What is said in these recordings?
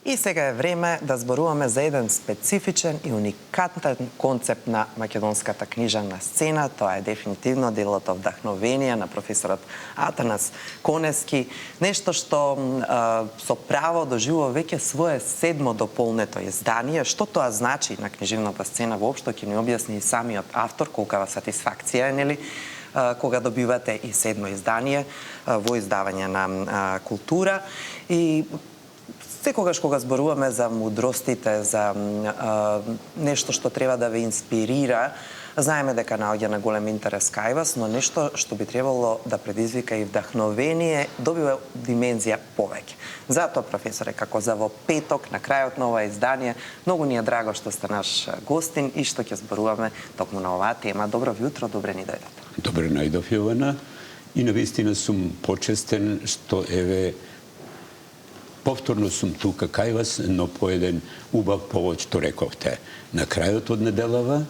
И сега е време да зборуваме за еден специфичен и уникатен концепт на македонската книжевна сцена. Тоа е дефинитивно делото Вдахновение на професорот Атанас Конески. Нешто што со право доживува веќе свое 7 дополнето издание. Што тоа значи на книжевната сцена воопшто, ќе ни објасни и самиот автор, колкава сатисфакција е, нели, кога добивате и 7 издание во издавање на култура. И секогаш кога зборуваме за мудростите, за нешто што треба да ве инспирира, знаеме дека наоѓа на голем интерес кај вас, но нешто што би требало да предизвика и вдахновение, добива димензија повеќе. Затоа, професоре, како за во петок, на крајот на ова издание, многу ни е драго што сте наш гостин и што ќе зборуваме токму на оваа тема. Добро утро, добре ни дојдете. Добре најдов, Јована. И навистина сум почестен што еве повторно сум тука кај вас, но по еден убав повод што рековте. На крајот од неделава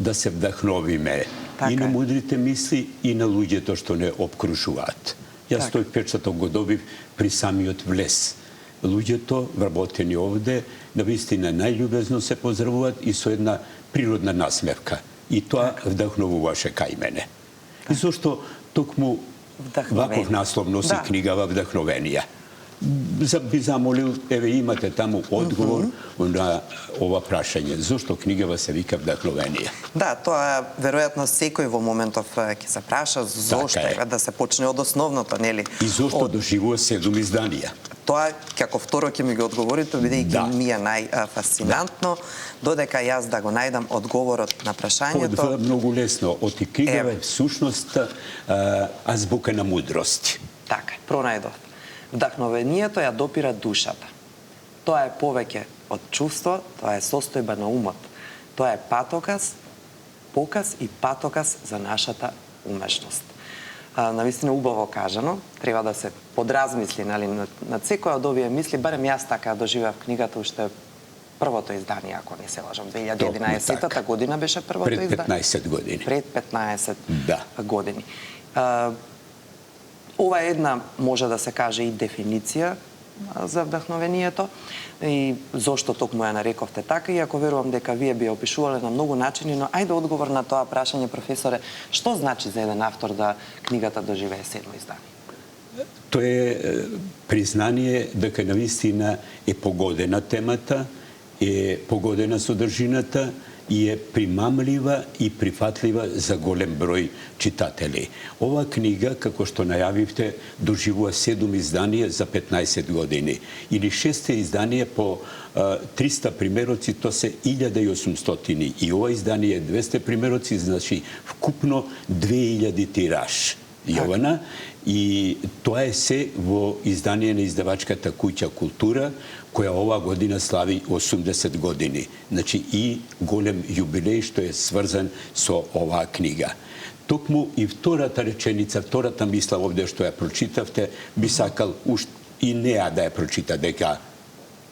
да се вдахновиме и на мудрите мисли и на луѓето што не обкружуваат. Јас тој печаток го добив при самиот влез. Луѓето вработени овде навистина најљубезно се поздравуваат и со една природна насмевка. И тоа вдахновуваше кај мене. И зошто токму ваков наслов носи книгава Вдахновенија. Би замолил, еве имате таму одговор на ова прашање. Зошто книгава се вика Вдахновенија? Да, тоа веројатно секој во моментов ќе се праша зошто е да се почне од основното, нели? И зошто доживува 7 изданија? Тоа како второ ќе ми го одговорите, бидејќи ми е најфасцинантно, додека јас да го најдам одговорот на прашањето. Тоа е многу лесно. Оти книгава е всушност азбука на мудрости. Така, пронајдов. Вдахновението ја допира душата. Тоа е повеќе од чувство, тоа е состојба на умот. Тоа е патоказ, показ и патоказ за нашата умешност. Навистина убаво кажано, треба да се подразмисли, нали, над секоја од овие мисли, барем јас така доживеав книгата уште првото издание, ако не се лажам, 2011 година беше првото издание. Пред 15 години. Пред 15 години. Ова е една, може да се каже, и дефиниција за вдахновението и зошто токму ја нарековте така, иако верувам дека вие би опишувале на многу начини, но ајде одговор на тоа прашање, професоре, што значи за еден автор да книгата доживее 7 издание? Тоа е признание дека навистина е погодена темата, е погодена содржината и е примамлива и прифатлива за голем број читатели. Ова книга, како што најавивте, доживува 7 изданија за 15 години. Или 6 изданија по 300 примероци, то се 1800. И ова издание е 200 примероци, значи вкупно 2000 тираж. Јована, и тоа е се во издание на издавачката куќа Култура, која ова година слави 80 години. Значи и голем јубилеј што е сврзан со оваа книга. Токму и втората реченица, втората мисла овде што ја прочитавте, би сакал и неа да ја прочита, дека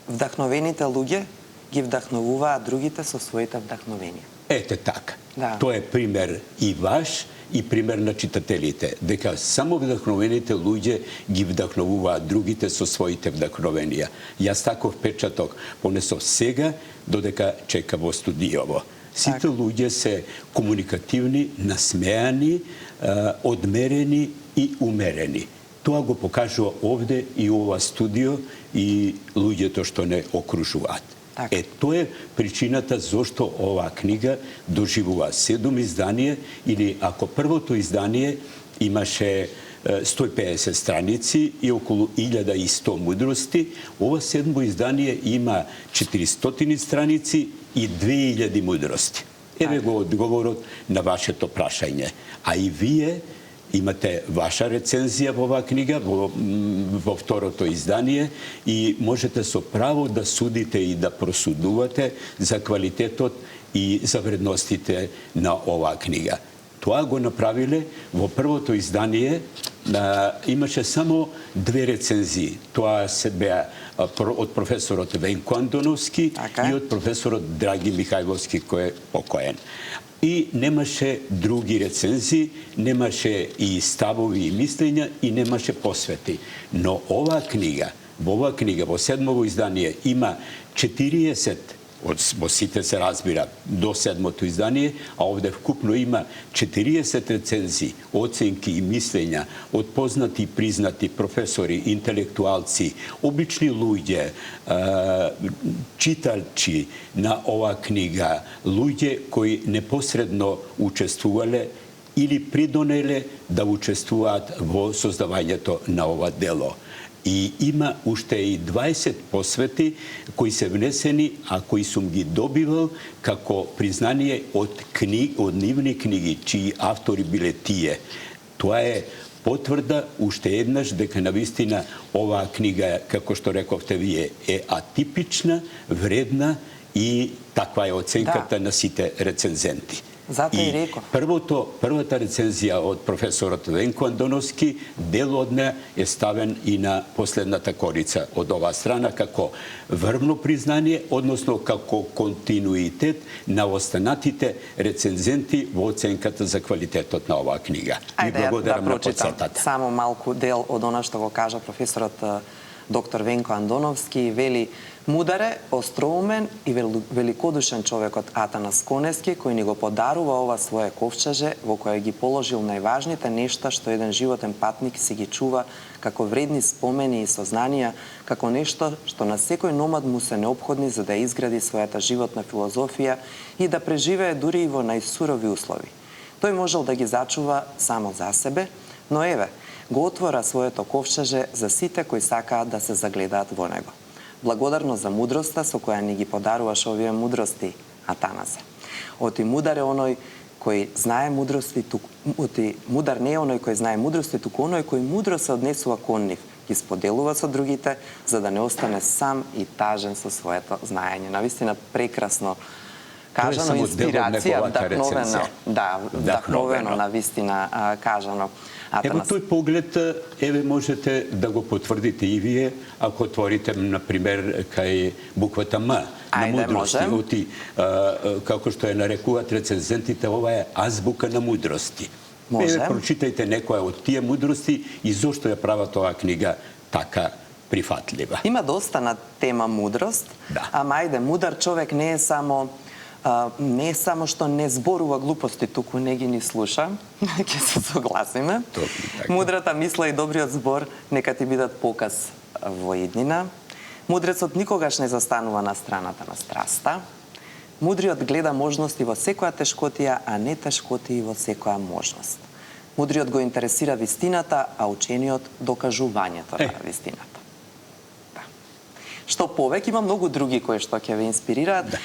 вдахновените луѓе ги вдахновуваат другите со своите вдахновенија. Ете така. Тоа е пример и ваш, и пример на читателите, дека само вдахновените луѓе ги вдахновуваат другите со своите вдахновенија. Јас таков печаток понесов сега, додека чека во студиово. Сите луѓе се комуникативни, насмеани, одмерени и умерени. Тоа го покажува овде и ова студио и луѓето што не окружуваат. Тоа е причината зошто оваа книга доживува 7 изданија, или ако првото издание имаше 150 страници и околу 1100 мудрости, ова 7 издание има 400 страници и 2000 мудрости. Еве го одговорот на вашето прашање. А и вие имате ваша рецензија во оваа книга, во второто издание, и можете со право да судите и да просудувате за квалитетот и за вредностите на оваа книга. Тоа го направиле во првото издание, имаше само 2 рецензии. Тоа се беа од професорот Венко Андоновски и од професорот Драги Михајловски, кој е покоен. И немаше други рецензии, немаше и ставови и мислења, и немаше посвети. Но оваа книга во оваа книга, во 7-во издание, има 40, во сите се разбира, до 7-то издание, а овде вкупно има 40 рецензии, оценки и мислења од познати и признати професори, интелектуалци, обични луѓе, читачи на оваа книга, луѓе кои непосредно учествувале или придонеле да учествуваат во создавањето на ова дело. И има уште и 20 посвети кои се внесени, а кои сум ги добивал како признание од нивни книги, чии автори биле тие. Тоа е потврда уште еднаш дека навистина оваа книга, како што рековте вие, е атипична, вредна и таква е оценката на сите рецензенти. Затоа и реков. Првата рецензија од професорот Венко Андоновски, дел од неа е ставен и на последната корица од оваа страна како врвно признание, односно како континуитет на останатите рецензенти во оценката за квалитетот на оваа книга. И благодарам на подсетата. Само малку дел од она што го кажа професорот доктор Венко Андоновски, вели: мудар е, остроумен и великодушен човекот Атанас Конески, кој ни го подарува ова свое ковчеже во кое ги положил најважните нешта што еден животен патник си ги чува како вредни спомени и сознанија, како нешто што на секој номад му се неопходни за да изгради својата животна филозофија и да преживее дури и во најсурови услови. Тој можел да ги зачува само за себе, но еве, го отвора своето ковчеже за сите кои сакаат да се загледаат во него. Благодарно за мудроста со која ни ги подаруваш овие мудрости, Атанасе. Оти мудар е оној кој знае мудрости, мудар не е оној кој знае мудрости, туку оној кој мудро се однесува кон нив, ги споделува со другите, за да не остане сам и тажен со своето знаење. Навистина прекрасно кажано, инспирација, вдахновено. Да, вдахновено, навистина кажано. Ево тој поглед, еве можете да го потврдите и вие, ако отворите, например, кај буквата М на мудрости, како што ја нарекуваат рецензентите, ова е азбука на мудрости. Еве, прочитајте некоја од тие мудрости и зошто ја прават оваа книга така прифатлива. Има доста на тема мудрост, ама ајде, мудар човек не е само што не зборува глупости, туку не ги ни слуша, ќе се согласиме. Мудрата мисла и добриот збор нека ти бидат показ во иднина. Мудрецот никогаш не застанува на страната на страста. Мудриот гледа можности во секоја тешкотија, а не тешкотии во секоја можност. Мудриот го интересира вистината, а учениот докажувањето на вистината. Што повеќе, има многу други кои што ќе ве инспирираат.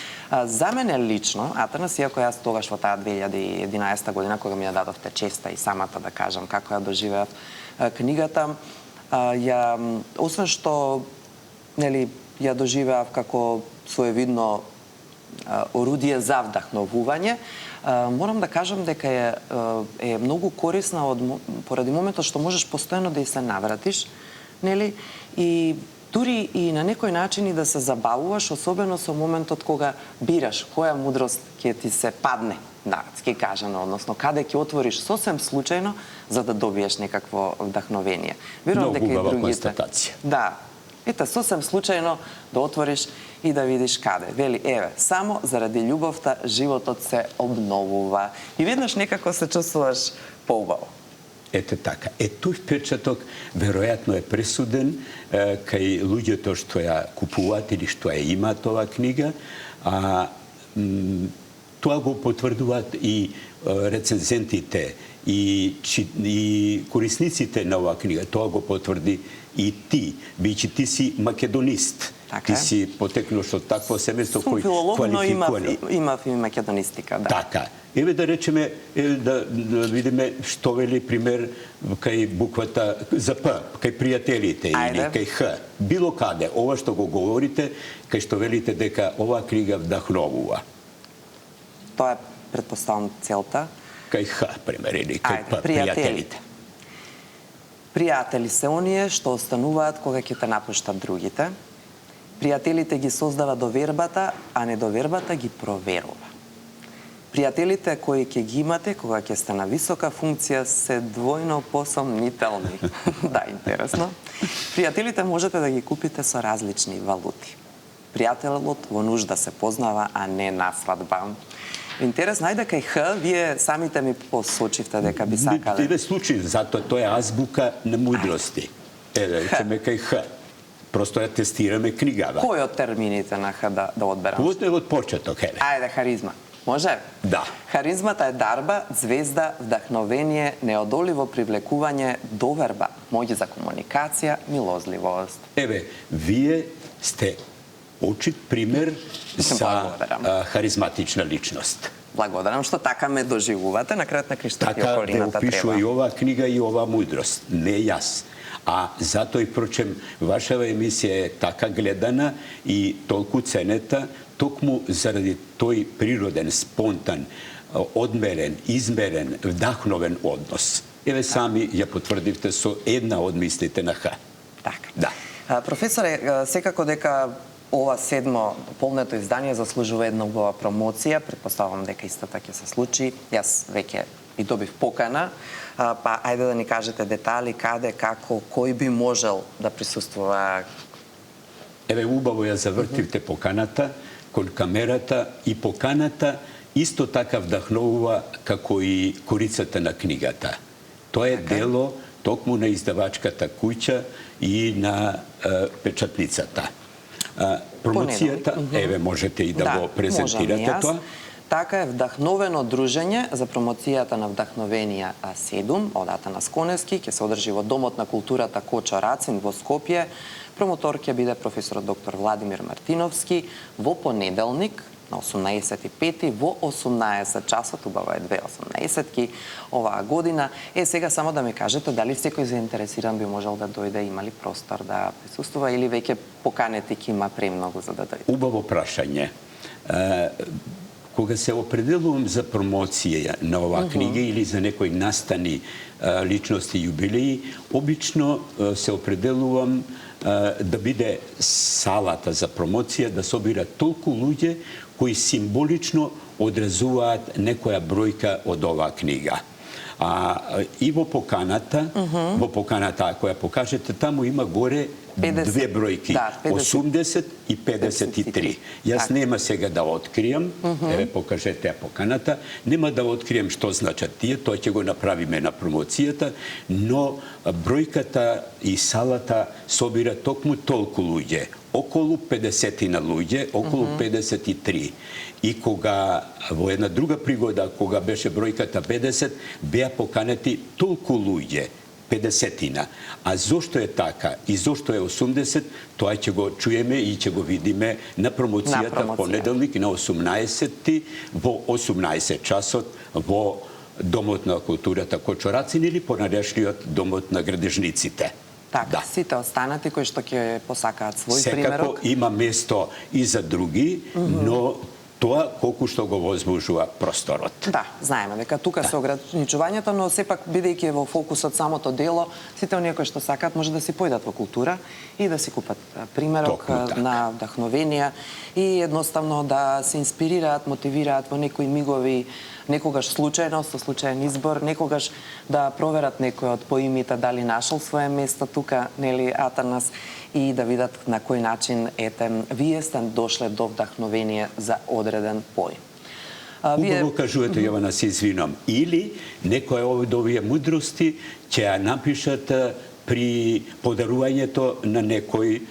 За мене лично, Атанас, иако јас тогаш во таа 2011 година, кога ми ја дадовте честа и самата да кажам како ја доживеав книгата, освен што ја доживеав како своевидно орудие за вдахновување, морам да кажам дека е многу корисна поради моментот што можеш постојано да и се навратиш, нели, и дури и на некој начин и да се забавуваш, особено со моментот кога бираш која мудрост ќе ти се падне, народски кажано, односно каде ќе отвориш сосем случајно за да добиеш некакво вдахновение. Верувам дека и другите. Констатација. Да. Ете, сосем случајно да отвориш и да видиш каде. Вели, еве, само заради љубовта животот се обновува. И веднаш некако се чувствуваш поубаво. Ете така. Тој впечаток веројатно е пресуден кај луѓето што ја купуваат или што ја имаат оваа книга, а тоа го потврдуваат и рецензентите и корисниците на оваа книга. Тоа го потврди и ти, бидејќи ти си македонист. Ти си потекнуваш од такво семејство кој квалификувано. Имав и македонистика, да. Така. Еве да речеме, да видиме што вели пример кај буквата за П, кај пријателите или кај Х. Било каде, ова што го говорите, кај што велите дека оваа книга вдахновува. Тоа е, претпоставам, целта. Кај Х, пример, или кај П, пријателите. Пријатели се оние што остануваат кога ќе те напуштат другите. Пријателите ги создава довербата, а недовербата ги проверува. Пријателите кои ќе ги имате кога ќе сте на висока функција се двојно посомнителни. Да, интересно. Пријателите можете да ги купите со различни валути. Пријателот во нужда се познава, а не на свадба. Интересно, ајде кај Х, вие самите ми посочивте дека би сакале. Еве случај, затоа тоа е азбука на мудрости. Еве, речеме кај Х. Просто ја тестираме книгава. Кој од термините на Х да одберам? Од почеток, еве. Ајде, харизма. Може? Да. Харизмата е дарба, звезда, вдахновение, неодоливо привлекување, доверба, моќ за комуникација, милозливост. Еве, вие сте очит пример за харизматична личност. Благодарам што така ме доживувате, на крајот на криштот и Така околината те опишува треба. и оваа книга и оваа мудрост, не јас. А затоа и прочем, вашава емисија е така гледана и толку ценета, токму заради тој природен, спонтан, одмерен, измерен, вдахновен однос. Еве сами ја потврдивте со една од мислите на Х. Така. Да. Професоре, секако дека ова седмо полнето издание заслужува една убава промоција, претпоставувам дека истата ќе се случи. Јас веќе и добив покана, па ајде да ни кажете детали, каде, како, кој би можел да присуствува. Еве убаво ја завртивте поканата кон камерата и поканата исто така вдахновува како и корицата на книгата. Тоа е дело токму на издавачката куќа и на печатницата. Промоцијата, еве можете и да го презентирате тоа. Така е вдахновено дружење за промоцијата на Вдахновенија 7 од Атанас Коневски ќе се одржи во Домот на културата Кочо Рацин во Скопје. Промотор ќе биде професорот доктор Владимир Мартиновски во понеделник на 18.5 во 18 часот, убаво е 2:18 оваа година. Сега само да ми кажете дали секој заинтересиран би можел да дојде, има ли простор да присуствува или веќе поканете ќе има премногу за да дојде? Убаво прашање. Кога се определувам за промоција на оваа книга или за некои настани личности јубилеи, обично се определувам да биде салата за промоција, да собира толку луѓе кои символично одразуваат некоја бројка од оваа книга. И во поканата, ако ја покажете, таму има горе 50, две бројки, да, 80 и 53. Јас нема сега да откријам, еве покажете ја поканата, нема да откријам што значат тие, тоа ќе го направиме на промоцијата, но бројката и салата собира токму толку луѓе, околу 50 на луѓе, околу 53. И кога во една друга пригода, кога беше бројката 50, беа поканети толку луѓе, 50-тина. А зошто е така и зошто е 80, тоа ќе го чуеме и ќе го видиме на промоцијата понеделник на 18 во 18 часот во Домот на културата Кочо Рацин или понарешниот Домот на градежниците. Така, сите останати кои што ќе посакаат свој примерок. Секако има место и за други, но тоа колку што го возможува просторот. Да, знаеме дека тука се ограничувањата, но сепак бидејќи е во фокусот самото дело, сите оние кои што сакаат може да си појдат во култура и да си купат примерок на вдахновенија и едноставно да се инспирираат, мотивираат во некои мигови, некогаш случајно, со случајен избор, некогаш да проверат некој од поимите дали нашол свое место тука, нели Атанас, и да видат на кој начин вие сте дошле до вдахновение за одреден поим. Убаво кажувате, Јована, се извинам. Или некоја од овие мудрости ќе ја напишат при подарувањето на некој,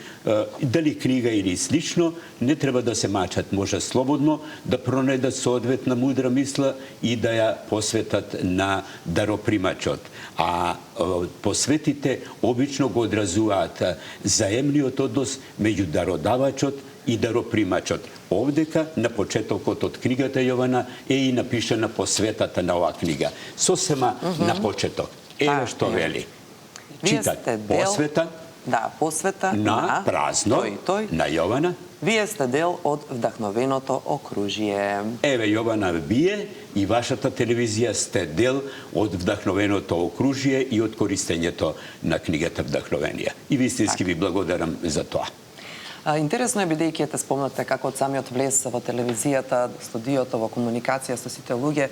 дали книга или слично, не треба да се мачат, може слободно да пронајдат соодветна мудра мисла и да ја посветат на даропримачот. А посветите обично го одразуваат заемниот однос меѓу дародавачот и даропримачот. Овдека, на почетокот од книгата, Јована, е и напишана посветата на оваа книга. Сосема на почеток. Еве што вели. Читат посвета, посвета на празно, на Јована. Вие сте дел од вдахновеното окружје. Еве, Јована, вие и вашата телевизија сте дел од вдахновеното окружје и од користењето на книгата Вдахновенија. И вистински ви благодарам за тоа. Интересно е, бидејќи те спомнате како од самиот влез во телевизијата, студиото, во комуникација со сите луѓе,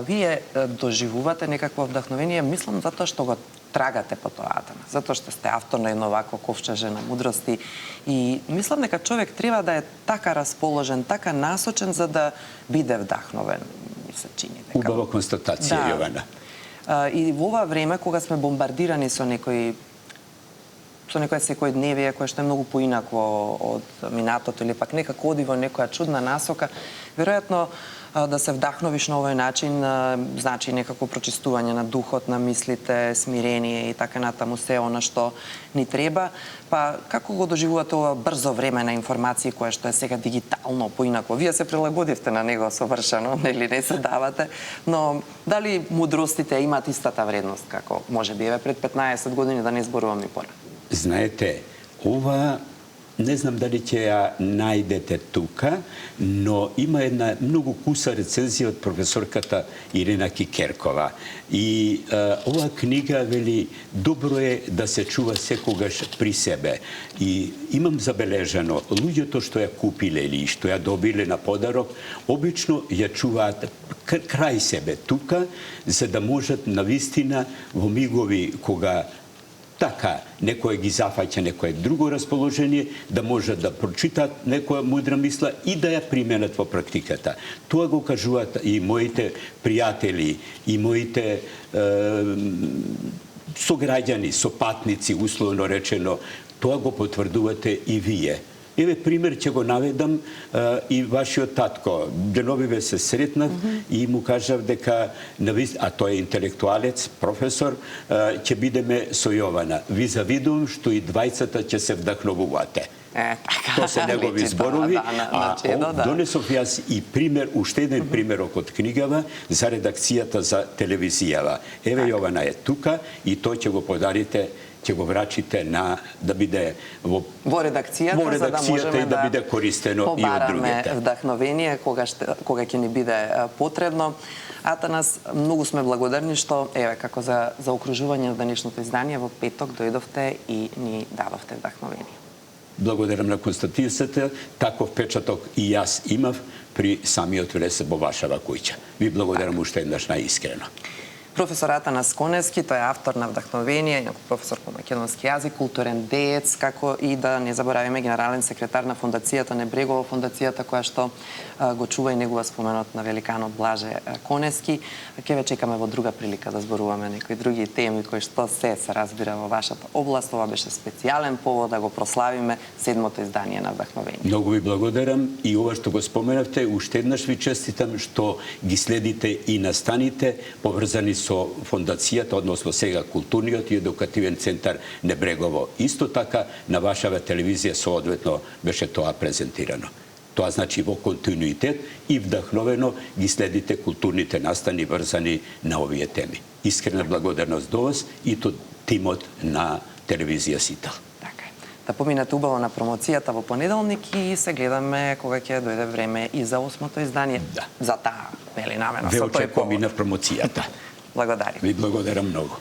вие доживувате некакво вдахновение, мислам затоа што го трагате по тоа, Атанас, затоа што сте автор на едно вако ковчеже на мудрости и мислам дека човек треба да е така расположен, така насочен за да биде вдахновен, ми се чини дека. Убава констатација, да. Јована. И во ова време кога сме бомбардирани со некој секојдневие кое што е многу поинакво од минатото или пак некако оди во некоја чудна насока, веројатно да се вдахновиш на овој начин значи некако прочистување на духот, на мислите, смирение и така натаму се она што ни треба. Па како го доживувате ова брзо време на информации кое што е сега дигитално поинакво? Вие се прилагодивте на него совршено, нели не се давате, но дали мудростите имаат истата вредност како можеби еве пред 15 години, да не зборувам ни пора? Знаете, ова не знам дали ќе ја најдете тука, но има една многу куса рецензија од професорката Ирена Кикеркова. И оваа книга вели добро е да се чува секогаш при себе. И имам забележано, луѓето што ја купиле или што ја добиле на подарок, обично ја чуваат крај себе тука, за да можат навистина во мигови кога така некој ги зафаќа некое друго расположение, да можат да прочитаат некоја мудра мисла и да ја применат во практиката. Тоа го кажуваат и моите пријатели, и моите сограѓани, сопатници, условно речено, тоа го потврдувате и вие. Еве пример ќе го наведам и вашиот татко. Деновиве се сретнав и му кажав дека, а тој е интелектуалец, професор, ќе бидеме со Јована. Ви завидувам што и двајцата ќе се вдахновувате. Тоа се негови зборови, донесов јас и пример, уште еден примерок од книгава за редакцијата за телевизијава. Еве Јована е тука и тој ќе го подарите, ќе го врачите на да биде во редакцијата, за да можеме да биде користено и од другите. Побараме вдахновение кога ќе ни биде потребно. Атанас, многу сме благодарни што еве како за окружување на денешното издание во петок дојдовте и ни дадовте вдахновение. Благодарам на констатацијата, таков печаток и јас имав при самиот влез во вашава куќа. Ви благодарам уште еднаш наискрено. Професор Атанас Коневски, тој е автор на вдахновение, професор по македонски јазик, културен деец, како и да не заборавиме генерален секретар на фондацијата Небрегово, фондацијата која што го чува и негова споменот на великанот Блаже Коневски. Ке ве чекаме во друга прилика да зборуваме некои други теми кои што се разбира во вашата област. Ова беше специјален повод да го прославиме 7-то издание на Вдахновение. Многу ви благодарам и ова што го споменавте, уште еднаш ви честитам што ги следите и настаните поврзани со фондацијата, односно сега културниот и едукативен центар Небрегово. Исто така на вашава телевизија соодветно беше тоа презентирано. Тоа значи во континуитет и вдахновено ги следите културните настани врзани на овие теми. Искрена благодарност до вас и до тимот на телевизија Сител. Така е. Да поминете убаво на промоцијата во понеделник и се гледаме кога ќе дојде време и за 8-то издание. Да. За таа, нели намена. Ве очекувам и на промоцијата. Благодарим. Ви благодарам многу.